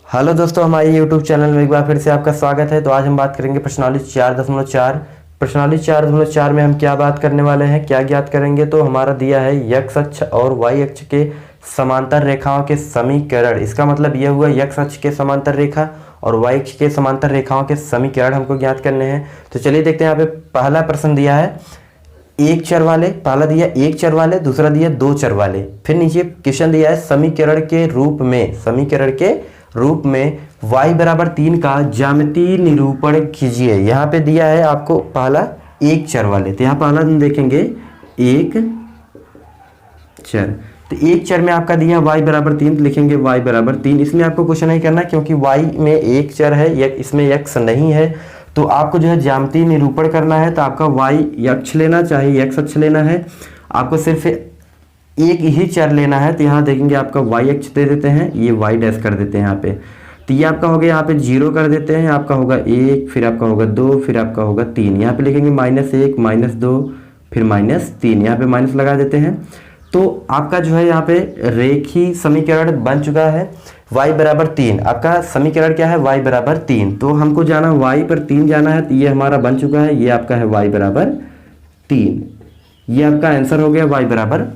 Hello दोस्तों, हमारे YouTube channel में एक बार फिर से आपका स्वागत है। तो आज हम बात करेंगे प्रश्नावली 4.4। प्रश्नावली 4.4 में हम क्या बात करने वाले हैं, क्या ज्ञात करेंगे। तो हमारा दिया है x अक्ष और y अक्ष के समांतर रेखाओं के समीकरण। इसका मतलब यह हुआ x अक्ष के समांतर रेखा और y अक्ष के समांतर रेखाओं के समीकरण हमको ज्ञात करने हैं। तो चलिए देखते हैं। यहाँ पे पहला प्रश्न दिया है एक चर वाले, पहला दिया एक चर वाले, दूसरा दिया दो चर वाले। फिर नीचे क्वेश्चन दिया है समीकरण के रूप में y बराबर 3 का ज्यामितीय निरूपण कीजिए। यहाँ पे दिया है आपको पहला एक चर वाले। तो यहाँ पहला दिन देखेंगे एक चर। तो एक चर में आपका दिया y बराबर 3, तो लिखेंगे y बराबर 3। इसमें आपको कुछ नहीं करना क्योंकि y में एक चर है, इसमें x नहीं है। तो आपको जो है ज्यामितीय निरूपण करना है। तो आपका y अक्ष लेना, चाहे x अक्ष लेना है, आपको सिर्फ एक ही चर लेना है। तो यहाँ देखेंगे आपका y अक्ष दे देते हैं, ये y डैश कर देते हैं यहाँ पे। तो ये आपका हो गया, यहाँ पे 0 कर देते हैं, आपका होगा 1, फिर आपका होगा 2, फिर आपका होगा 3। यहाँ पे लिखेंगे -1, -2, फिर -3, यहाँ पे माइनस लगा देते हैं। तो आपका जो है यहाँ पे रेखीय समीकरण बन चुका है। y बराबर 3, आपका समीकरण क्या है, y बराबर 3। तो हमको जाना y पर 3 जाना है। तो ये हमारा बन चुका है, ये आपका है y बराबर 3। ये आपका आंसर हो गया y बराबर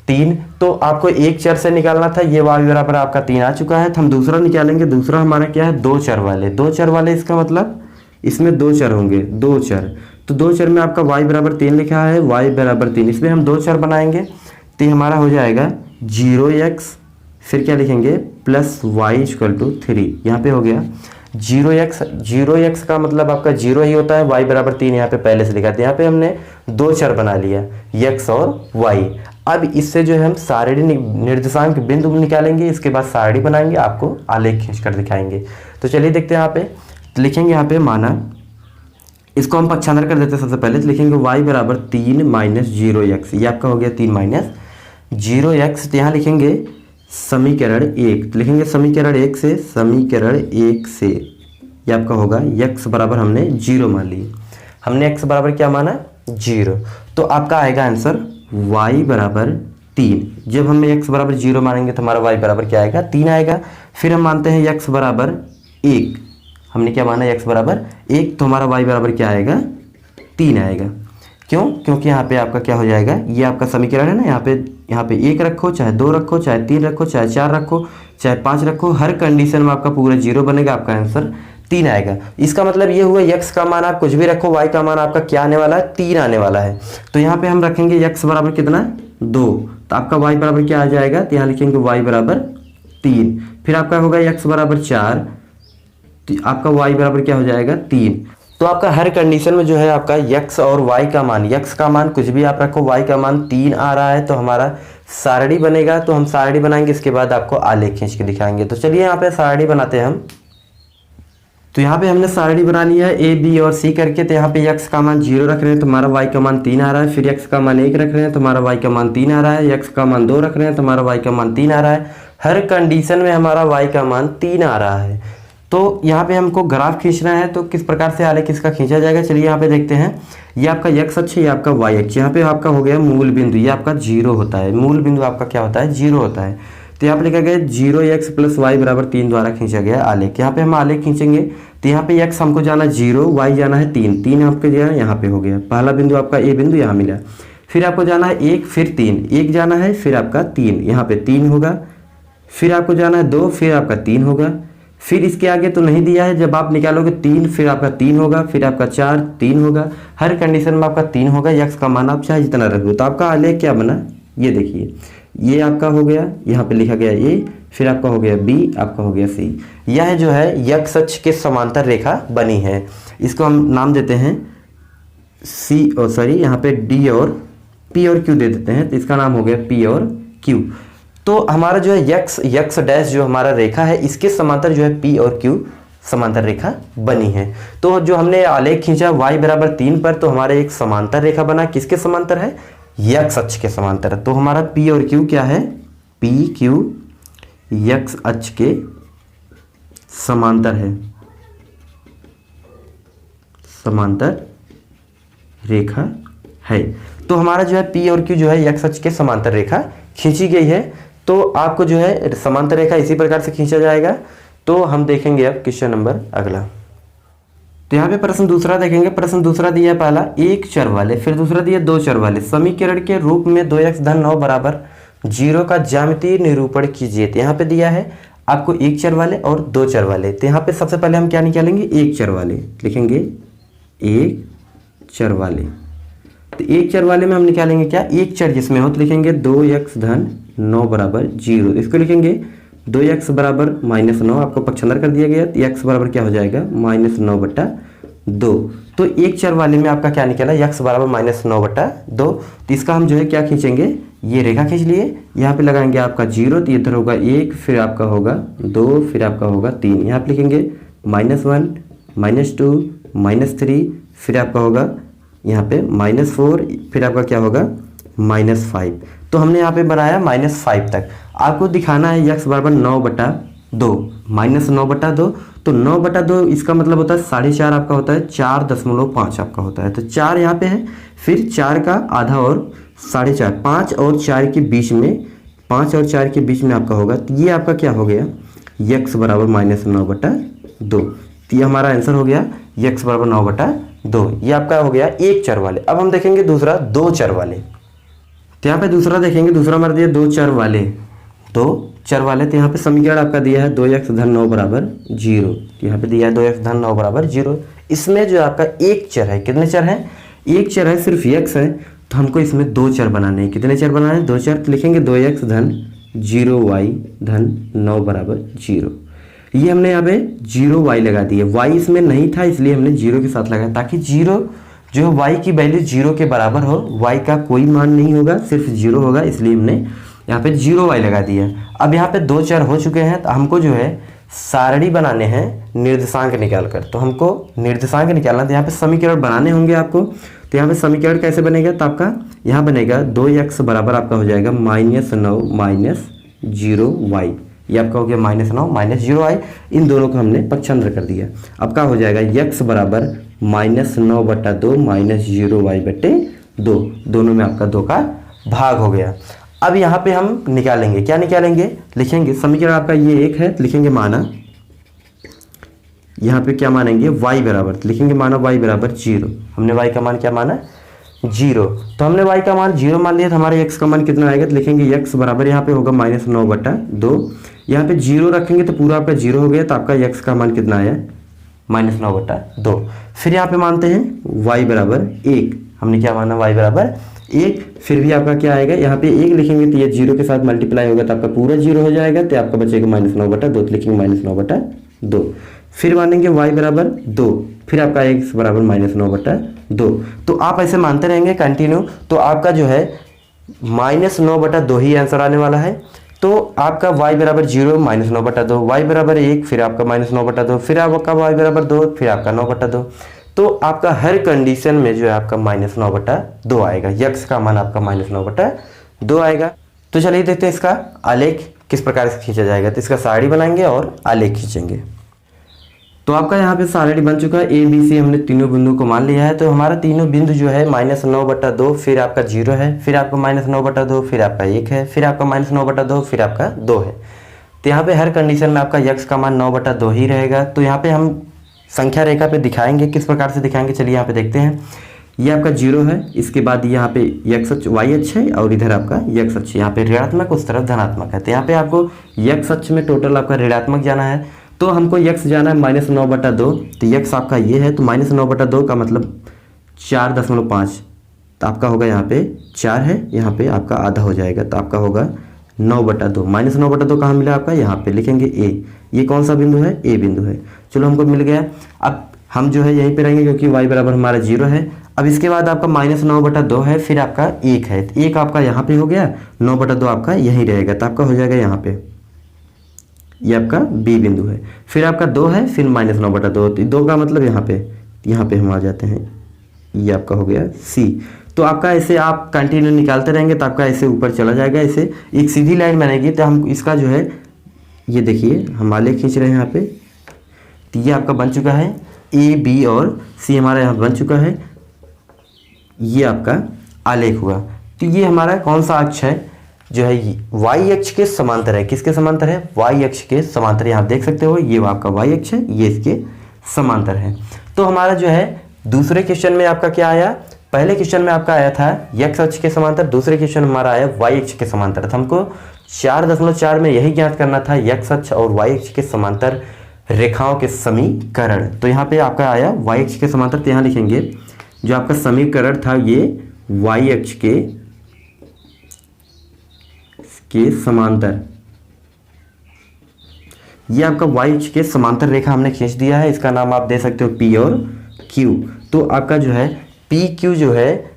3। तो आपको एक चर से निकालना था, ये y बराबर आपका 3 आ चुका है। तो हम दूसरा निकालेंगे। दूसरा हमारा क्या है, दो चर वाले। दो चर वाले इसका मतलब इसमें दो चर होंगे, दो चर। तो दो चर में आपका y बराबर 3 लिखा है, y बराबर 3। इसमें हम दो चर बनाएंगे। तो हमारा हो जाएगा 0x, फिर क्या लिखेंगे प्लस y = 3। यहाँ पे हो गया 0x का मतलब आपका 0 ही होता है। y बराबर 3 यहाँ पे पहले से लिखा था। यहाँ पे हमने दो चर बना लिया, x और y। अब इससे जो है हम सारणी निर्देशांक बिंदु निकालेंगे, इसके बाद सारणी बनाएंगे, आपको आलेख खींचकर दिखाएंगे। तो चलिए देखते हैं। यहाँ पे लिखेंगे, यहाँ पे माना, इसको हम पक्षांतर कर देते हैं। सबसे पहले तो लिखेंगे y बराबर 3 - 0x। ये आपका हो गया 3 - 0x। तो यहाँ लिखेंगे समीकरण 1, तो लिखेंगे समीकरण 1 से ये आपका होगा x बराबर हमने 0 मान ली। हमने x बराबर क्या माना, 0। तो आपका आएगा आंसर y बराबर 3। जब हम x बराबर 0 मानेंगे तो हमारा y बराबर क्या आएगा, 3 आएगा। फिर हम मानते हैं x बराबर 1। हमने क्या माना, x बराबर 1, तो हमारा y बराबर क्या आएगा, 3 आएगा। क्यों? क्योंकि यहाँ पे आपका क्या हो जाएगा, ये आपका समीकरण है ना। यहाँ पे 1 रखो, चाहे 2 रखो, चाहे 3 रखो, चाहे 4 रखो, चाहे 5 रखो, हर कंडीशन में आपका पूरा 0 बनेगा, आपका आंसर 3 आएगा। इसका मतलब ये हुआ x का मान आप कुछ भी रखो, y का मान आपका क्या आने वाला है, 3 आने वाला है। तो यहाँ पे हम रखेंगे x बराबर कितना, 2। तो आपका y बराबर क्या आ जाएगा, तो यहाँ लिखेंगे y बराबर 3। फिर आपका होगा x बराबर 4, तो आपका y बराबर क्या हो जाएगा, 3। तो आपका हर कंडीशन में जो है आपका x और y का मान, x का मान कुछ भी आप रखो, y का मान 3 आ रहा है। तो हमारा सारणी बनेगा। तो हम सारणी बनाएंगे, इसके बाद आपको आलेख खींच के दिखाएंगे। तो चलिए यहाँ पे सारणी बनाते हैं हम। तो यहाँ पे हमने सारणी बना लिया है a, b और c करके। तो यहाँ पे x का मान 0 रख रहे हैं तो हमारा y का मान 3 आ रहा है। फिर x का मान 1 रख रहे हैं तो हमारा y का मान 3 आ रहा है। x का मान 2 रख रहे हैं तो हमारा y का मान 3 आ रहा है। हर कंडीशन में हमारा y का मान 3 आ रहा है। तो यहाँ पे हमको ग्राफ खींचना है, तो किस प्रकार से आलेख इसका खींचा जाएगा, चलिए यहाँ पे देखते हैं। ये आपका x अक्ष है, ये आपका y अक्ष। यहाँ पे आपका हो गया मूल बिंदु, ये आपका 0 होता है। मूल बिंदु आपका क्या होता है, 0 होता है। तो यहाँ पे लिखा गया 0x + y बराबर 3 द्वारा खींचा गया आलेख। यहाँ पे हम आलेख खींचेंगे। तो यहाँ पे x हमको जाना 0, y जाना है 3। 3 आपके जो है यहाँ पे हो गया, पहला बिंदु आपका a बिंदु यहाँ मिला। फिर आपको जाना है 1, फिर 3, 1 जाना है, फिर आपका 3, यहाँ पे 3 होगा। फिर आपको जाना है 2, फिर आपका 3 होगा। फिर इसके आगे तो नहीं दिया है, जब आप निकालोगे 3, फिर आपका 3 होगा, फिर आपका 4, 3 होगा। हर कंडीशन में आपका 3 होगा। x का मान आप चाहे जितना रखो। तो आपका आलेख क्या बना, ये देखिए, ये आपका हो गया, यहाँ पे लिखा गया a, फिर आपका हो गया b, आपका हो गया c। यह जो है x अक्ष के समांतर रेखा बनी है। इसको हम नाम देते हैं यहाँ पे d और p और q दे देते हैं। तो इसका नाम हो गया p और q। तो हमारा जो है x डैश जो हमारा रेखा है, इसके समांतर जो है p और q समांतर रेखा बनी है। तो जो हमने आलेख खींचा y बराबर 3 पर, तो हमारे एक समांतर रेखा बना। किसके समांतर है, x अक्ष के समांतर। तो हमारा p और q क्या है, p q x अक्ष के समांतर है, समांतर रेखा है। तो हमारा जो है p और q जो है x अक्ष के समांतर रेखा खींची गई है। तो आपको जो है समांतर रेखा इसी प्रकार से खींचा जाएगा। तो हम देखेंगे अब क्वेश्चन नंबर अगला। तो यहाँ पे प्रश्न दूसरा देखेंगे। प्रश्न दूसरा दिया है पहला एक चर वाले, फिर दूसरा दिया दो चर वाले समीकरण के रूप में 2x धन 9 बराबर 0 का ज्यामितीय निरूपण कीजिए। तो यहाँ पे दिया है आपको एक चर वाले और दो चर वाले। तो यहाँ पे सबसे पहले हम क्या निकालेंगे, एक चर वाले लिखेंगे, एक चर वाले। तो एक चर वाले में हम निकालेंगे क्या, एक चर जिसमें हो तो लिखेंगे 2x धन 9 बराबर 0। इसको लिखेंगे 2x बराबर -9, आपको पक्षांतर कर दिया गया। तो x बराबर क्या हो जाएगा -9/2। तो एक चर वाले में आपका क्या निकला, x बराबर -9/2। तो इसका हम जो है क्या खींचेंगे, ये रेखा खींच लिए, यहाँ पे लगाएंगे आपका 0, तो इधर होगा 1, फिर आपका होगा 2, फिर आपका होगा 3। यहाँ पे लिखेंगे -1, -2, -3, फिर आपका होगा यहाँ पे -4, फिर आपका क्या होगा -5। तो हमने यहाँ पे बनाया -5 तक। आपको दिखाना है x बराबर 9/2, -9/2। तो 9/2 इसका मतलब होता है 4.5 आपका होता है, 4.5 आपका होता है। तो 4 यहाँ पे है, फिर 4 का आधा और 4.5, 5 और 4 के बीच में, 5 और 4 के बीच में आपका होगा। तो ये आपका क्या हो गया, x बराबर -9/2। तो ये हमारा आंसर हो गया x बराबर 9/2। ये आपका हो गया एक चर वाले। अब हम देखेंगे दूसरा दो चर वाले। तो यहाँ पे दूसरा देखेंगे, दूसरा हमारा दिया दो चर वाले, दो चर वाले। तो यहाँ पे समीकरण आपका दिया है 2x धन 9 बराबर 0। यहाँ पे दिया है 2x धन 9 बराबर 0। इसमें जो आपका एक चर है, कितने चर है, एक चर है, सिर्फ x है। तो हमको इसमें दो चर बनाने हैं। कितने चर बनाने हैं, दो चर। तो लिखेंगे 2x धन 0y धन 9 बराबर 0। ये हमने यहाँ पे 0y लगा दिए, y इसमें नहीं था इसलिए हमने 0 के साथ लगाया, ताकि 0 जो y की वैल्यू 0 के बराबर हो। y का कोई मान नहीं होगा, सिर्फ 0 होगा, इसलिए हमने यहाँ पे 0y लगा दिया। अब यहाँ पे दो चर हो चुके हैं, तो हमको जो है सारणी बनाने हैं निर्देशांक निकाल कर। तो हमको निर्देशांक निकालना, तो यहाँ पे समीकरण बनाने होंगे आपको। तो यहाँ पे समीकरण कैसे बनेगा, तो आपका यहाँ बनेगा 2x बराबर आपका हो जाएगा -9 -0y। ये आपका हो गया -9 -0y। इन दोनों को हमने पक्षांतर कर दिया। अब क्या हो जाएगा, x बराबर -9/2 -0y/2। दोनों में आपका 2 का भाग हो गया। अब यहाँ पे हम निकालेंगे, क्या निकालेंगे, लिखेंगे समीकरण आपका ये एक है, तो लिखेंगे माना, यहाँ पे क्या मानेंगे y बराबर, तो लिखेंगे माना y बराबर 0। हमने y का मान क्या माना 0। तो हमने y का मान 0 मान लिया, तो हमारे x का मान कितना आएगा, तो लिखेंगे x बराबर यहाँ पे होगा -9/2। यहाँ पे 0 रखेंगे तो पूरा आपका 0 हो गया, तो आपका x का मान कितना आया -9/2। फिर यहाँ पे मानते हैं y बराबर 1। हमने क्या माना, y बराबर 1। फिर भी आपका क्या आएगा, यहाँ पे 1 लिखेंगे तो ये 0 के साथ मल्टीप्लाई होगा, तो आपका पूरा 0 हो जाएगा, तो आपका बचेगा -9/2। तो लिखेंगे -9/2। फिर मानेंगे y बराबर 2, फिर आपका x बराबर -9/2। तो आप ऐसे मानते रहेंगे कंटिन्यू, तो आपका जो है -9/2 ही आंसर आने वाला है। तो आपका y बराबर 0 -9/2, y बराबर 1, फिर आपका -9/2, फिर आपका y बराबर 2, फिर आपका 9/2। तो आपका हर कंडीशन में जो है आपका -9/2 आएगा। x का मान आपका -9/2 आएगा। तो चलिए देखते हैं इसका आलेख किस प्रकार से खींचा जाएगा। तो इसका सारणी बनाएंगे और आलेख खींचेंगे। तो आपका यहाँ पे सारणी बन चुका है, ए बी सी हमने तीनों बिंदु को मान लिया है। तो हमारा तीनों बिंदु जो है -9/2, फिर आपका 0 है, फिर आपका -9/2, फिर आपका 1 है, फिर आपका -9/2, फिर आपका 2 है। तो यहाँ पे हर कंडीशन में आपका x का मान 9/2 ही रहेगा। तो यहाँ पे हम संख्या रेखा पे दिखाएंगे, किस प्रकार से दिखाएंगे, चलिए यहाँ पे देखते हैं। ये आपका 0 है, इसके बाद यहाँ पे x अक्ष y अक्ष है, और इधर आपका x अक्ष, यहाँ पे ऋणात्मक उस तरफ धनात्मक है। तो यहाँ पे आपको x अक्ष में टोटल आपका ऋणात्मक जाना है, तो हमको x जाना है -9/2। तो x आपका ये है, तो -9/2 का मतलब 4.5। तो आपका होगा यहाँ पे 4 है, यहाँ पे आपका आधा हो जाएगा, तो आपका होगा 9/2। -9/2 कहाँ मिला आपका, यहाँ पे लिखेंगे a। ये कौन सा बिंदु है, a बिंदु है। चलो हमको मिल गया। अब हम जो है यहीं पे रहेंगे, क्योंकि y बराबर हमारा 0 है। अब इसके बाद आपका -9/2 है, फिर आपका 1 है, तो 1 आपका यहाँ पे हो गया, 9/2 आपका यहीं रहेगा, तो आपका हो जाएगा यहाँ पे, ये आपका b बिंदु है। फिर आपका 2 है, फिर -9/2, तो 2 का मतलब यहाँ पे हम आ जाते हैं, ये आपका हो गया c। तो आपका ऐसे आप कंटिन्यू निकालते रहेंगे, तो आपका ऐसे ऊपर चला जाएगा, ऐसे एक सीधी लाइन बनेगी। तो हम इसका जो है, ये देखिए हम आलेख खींच रहे हैं यहाँ पे। तो ये आपका बन चुका है, ए बी और सी हमारा यहाँ बन चुका है। ये आपका आलेख हुआ। तो ये हमारा कौन सा अक्ष है, जो है वाई अक्ष के समांतर है। किसके समांतर है? वाई अक्ष के समांतर। यहाँ देख सकते हो ये आपका वाई अक्ष है, ये इसके समांतर है। तो हमारा जो है दूसरे क्वेश्चन में आपका क्या आया? पहले क्वेश्चन में आपका आया था एक्स अक्ष के समांतर, दूसरे क्वेश्चन हमारा आया वाई अक्ष के समांतर। तो हमको 4.4 में यही ज्ञात करना था, एक्स अक्ष और वाई अक्ष के समांतर रेखाओं के समीकरण। तो यहाँ पे आपका आया वाई अक्ष के समांतर, तो यहाँ लिखेंगे जो आपका समीकरण था ये वाई अक्ष के समांतर, ये आपका वाई अक्ष के समांतर रेखा हमने खींच दिया है। इसका नाम आप दे सकते हो पी और क्यू। तो आपका जो है पी क्यू जो है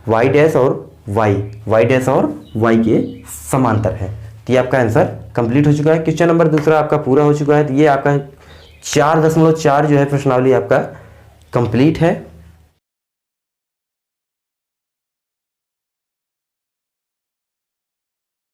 वाई डैश और वाई के समांतर है। तो ये आपका आंसर कंप्लीट हो चुका है। क्वेश्चन नंबर दूसरा आपका पूरा हो चुका है। तो ये आपका 4.4 जो है प्रश्नावली आपका कंप्लीट है।